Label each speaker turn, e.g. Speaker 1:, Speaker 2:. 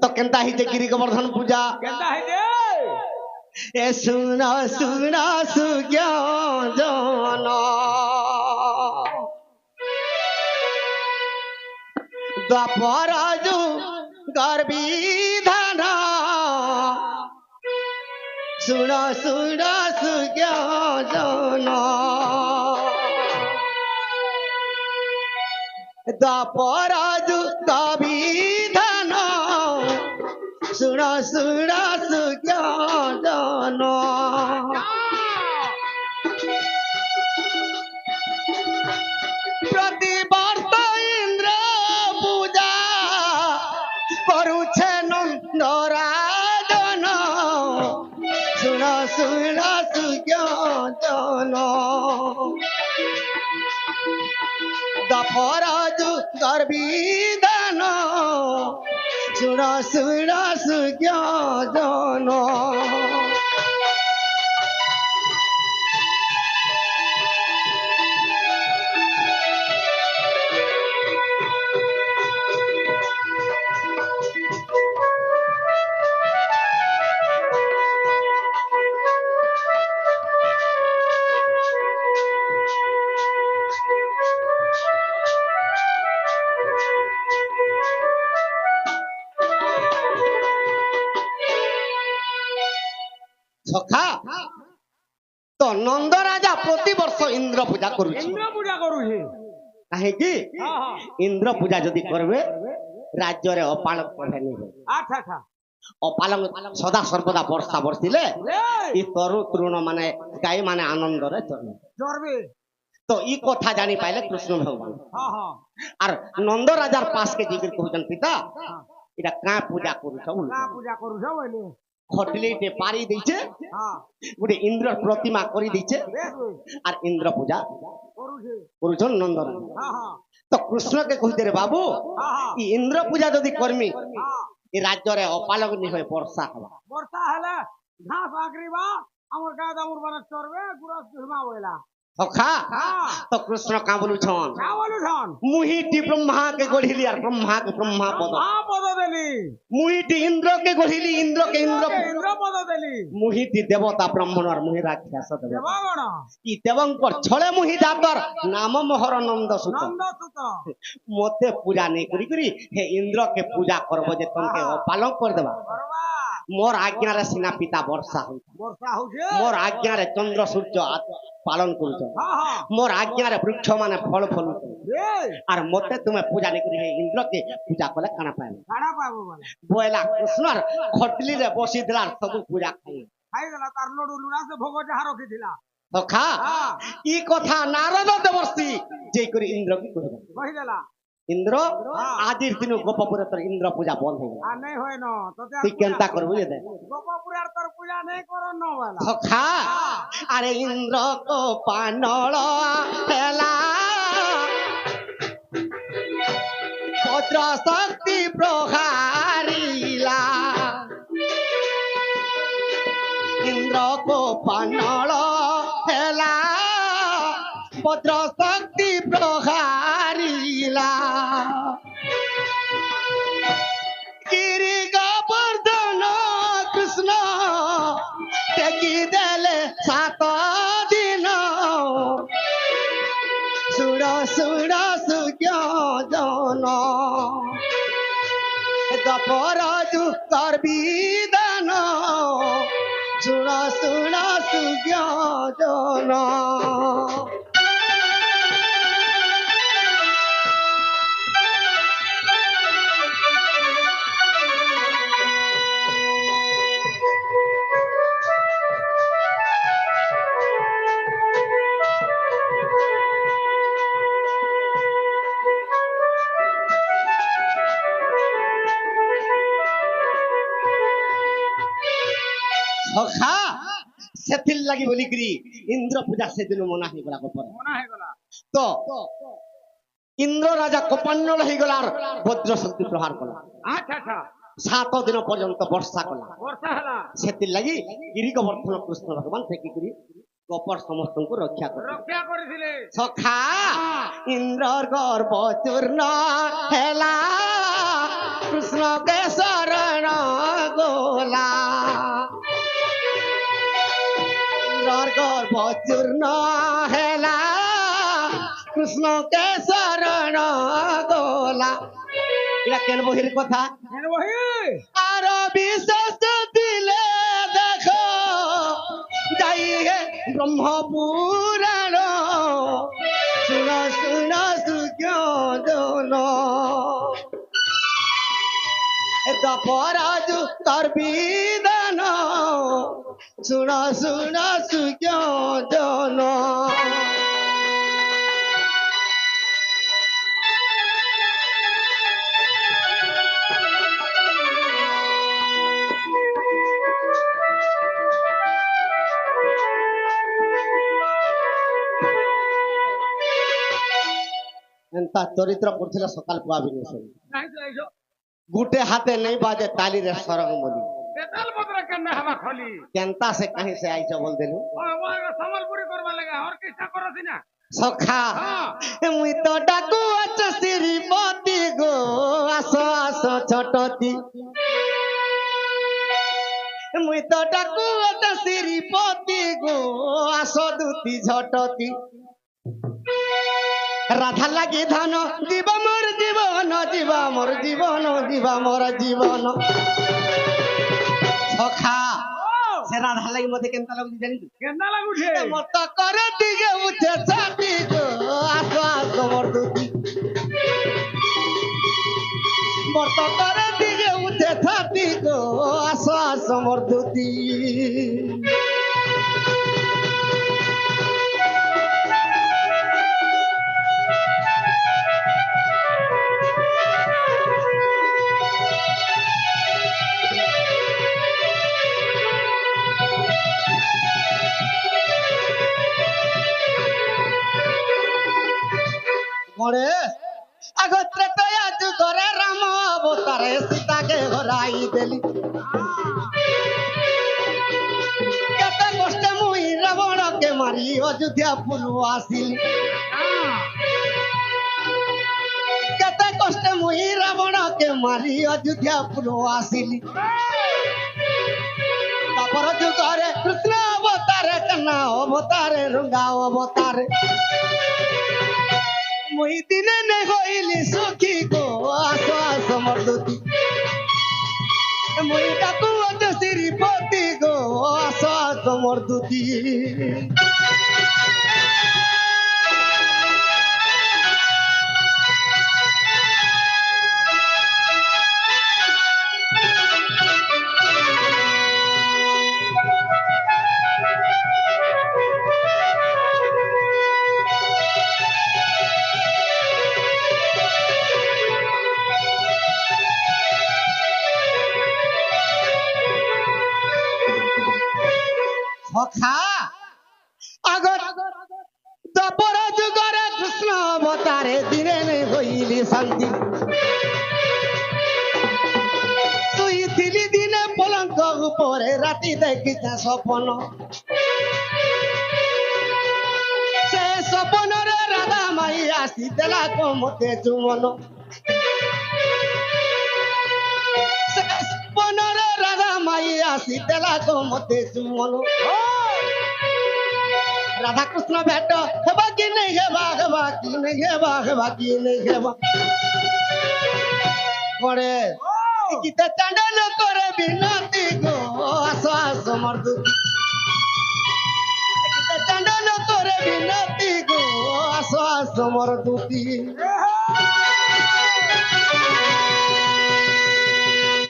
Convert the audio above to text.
Speaker 1: तो केनता ही गिरी गोवर्धन पूजा
Speaker 2: केंदा है दे
Speaker 1: ए सुना सुना सुज्ञा जाना द्वापर जो गर्भी धना सुना सुना सुज्ञा जाना द्वापर जो गर्भी धना सुना सुना सुज्ञा जाना प्रतिवर्ष इंद्र पूजा करुछे नंदराजन सुना सुना सुज्ञा जाना दफराज गर्भिधन सुना सुना सुज्ञा जाना सखा तो नंद राजा प्रति वर्ष इंद्र पूजा करुछि
Speaker 2: इंद्र पूजा करू है
Speaker 1: काहे कि
Speaker 2: हां हां
Speaker 1: इंद्र पूजा जदि करबे राज्य रे अपालक पढ़े नहीं हो
Speaker 2: अच्छा अच्छा
Speaker 1: अपालक सदा सर्वदा वर्षा बरसिले ई तरु तृण माने गाय माने आनंद रे चरबे
Speaker 2: चरबे
Speaker 1: तो ई कथा जानी पाइले कृष्ण भगवान
Speaker 2: हां हां
Speaker 1: आर नंद राजार पास के जिगर कहजन पिता इटा का पूजा करू छ
Speaker 2: का पूजा करू छ बोले
Speaker 1: खटली टे पारी दैछे
Speaker 2: हां
Speaker 1: गुटे इंद्र प्रतिमा करी दैछे आर इंद्र पूजा
Speaker 2: करू छे
Speaker 1: करूछन नंद राजा
Speaker 2: हां हां
Speaker 1: तो कृष्ण के कहते रे बाबू
Speaker 2: हां हां
Speaker 1: ई इंद्र पूजा जदि करमी
Speaker 2: हां
Speaker 1: ई राज्य रे अपालक नि होय वर्षा हवा
Speaker 2: वर्षा हले घास आकरीबा हमर गादा मुर बन चरबे गुरस धुमा होइला
Speaker 1: सखा
Speaker 2: हां
Speaker 1: तो कृष्ण का बोलू छन
Speaker 2: का बोलू छन
Speaker 1: मुहिटी ब्रह्मा के गढ़िली आर ब्रह्मा के ब्रह्मा पद
Speaker 2: हां पद देली
Speaker 1: मुहिटी इंद्र के गढ़िली इंद्र के
Speaker 2: इंद्र पद देली
Speaker 1: मुहिटी देवता ब्राह्मण और मुहि राक्षस देव
Speaker 2: देवागण
Speaker 1: ई देवंकर छळे मुहि जातर नाम मोहर नंद सुत
Speaker 2: नंद सुत
Speaker 1: मते पूजा नहीं करी करी हे इंद्र के पूजा करबो जे तनके पालन कर देबा
Speaker 2: करवा
Speaker 1: मोर आज्ञा रे सिना पिता वर्षा हो
Speaker 2: वर्षा हो जे
Speaker 1: मोर आज्ञा रे चंद्र सूर्य पालन करू छ
Speaker 2: हां हां
Speaker 1: मोर आज्ञा रे वृक्ष माने फल फल
Speaker 2: रे
Speaker 1: आर मते तुमे पूजा नहीं करी हे इंद्र के पूजा कले काना पाए
Speaker 2: खाना पाबो बोले
Speaker 1: बोला कृष्ण खटली रे बसी दिला सब पूजा खाई
Speaker 2: खाई गला तार लडू लुना से भोग जहा रखिथिला
Speaker 1: सखा ई कथा नारद देवर्षि जे करी इंद्र की कहि
Speaker 2: कहि देला
Speaker 1: इंद्र आदिर दिन गोपपुर तर इंद्र पूजा बंद हो
Speaker 2: आ नहीं होय न तो
Speaker 1: ती केनता करबो जे दे
Speaker 2: गोपपुर आर तर पूजा नहीं करो न वाला
Speaker 1: सखा अरे इंद्र को पानळ हेला पत्र शक्ति प्रहारीला इंद्र को पानळ हेला पत्र शक्ति प्रहारीला गिरी गोवर्धन कृष्ण टेकी देले 7 दिन सुड़ सुड़ सुज्ञा जाना दपराजु गर्भिधन सुड़ सुड़ सुज्ञा जाना सखा सेथिल लगी बोली करी इंद्र पूजा से दिन मना ही गला गोपर
Speaker 2: मना है गला
Speaker 1: तो इंद्र राजा कोपान्नल ही गलार वज्र शक्ति प्रहार कला
Speaker 2: अच्छा अच्छा
Speaker 1: 7 दिन पर्यंत वर्षा कला
Speaker 2: वर्षा हला
Speaker 1: सेथिल लगी गिरी गोवर्धन कृष्ण भगवान फेकी करी गोपर समस्त को रक्षा
Speaker 2: करिथिले
Speaker 1: सखा इंद्र गर्भ चूर्ण हेला कृष्ण के सर চূর্ণ হেলা কৃষ্ণ কে শরণ গোলা এটা কেন বহির কথা
Speaker 2: কেন বহি
Speaker 1: আর বিশেষ দিলে দেখো যাই হে ব্রহ্ম পুরাণ শুন শুন সুজন দপরাজু তোর বিধান শুন শুন সুজন এন্তা চরিত্র করছিল সকাল পুয়াবিনি সব
Speaker 2: নাই তো এইসব
Speaker 1: গুটে হাতে নেই বাজে তালিরে সরং বলি
Speaker 2: বেতাল পত্র কেন হবা খলি
Speaker 1: কেনতা সে কাহি সে আইছ বল দেলু
Speaker 2: আমার সম্বলপুরি করবা লাগে আর কিসা করছি না
Speaker 1: সখা মুই তো ডাকু আছ শ্রীপতি গো আসো আসো ছোটতি মুই তো ডাকু আছ শ্রীপতি গো আসো দুতি ঝটতি রাধা লাগি ধন জীব মোর জীবন জীবা মোর জীবন জীবা মোর জীবন সখা সে রাধা লাগি মতে কেনতা লাগুছি জানি
Speaker 2: কেন লাগুছে
Speaker 1: মত করে দিকে উঠে ছাতি গো আসো আসো মোর দুতি মত করে দিকে উঠে ছাতি গো আসো আসো মোর দুতি গণেশ আগত্রে তো আজ ঘরে রাম অবতারে সীতাকে হরাই দেলি কেতে কষ্টে মুই রাবণকে মারি অযোধ্যা পুলু আসিলি কেতে কষ্টে মুই রাবণকে মারি অযোধ্যা পুলু আসিলি তারপর যুগরে কৃষ্ণ অবতারে কন্যা অবতারে রঙ্গা অবতারে মুই দিনে নে হইলি সুখী গো আসো আসো মোর দুতি মুই ডাকু আছ শ্রীপতি গো আসো আসো মোর দুতি সখা আগত দপর যুগরে কৃষ্ণ অবতারে দিনে নেই হইলি শান্তি শুইছিলি দিনে পলঙ্ক উপরে রাতি দেখিছে স্বপ্ন সে স্বপ্নরে রাধা মাই আসি দেলা মতে চুমন সে স্বপ্নরে রাধা মাই আসি দেলা মতে চুমন রাধা কৃষ্ণ ভেট হেবা কি নেই হেবা হেবা কি নেই হেবা হেবা কি নেই হেবা করে গীতা চাণ্ডাল করে বিনতি গো আসো আসো মোর দুতি গীতা চাণ্ডাল করে বিনতি গো আসো আসো মোর দুতি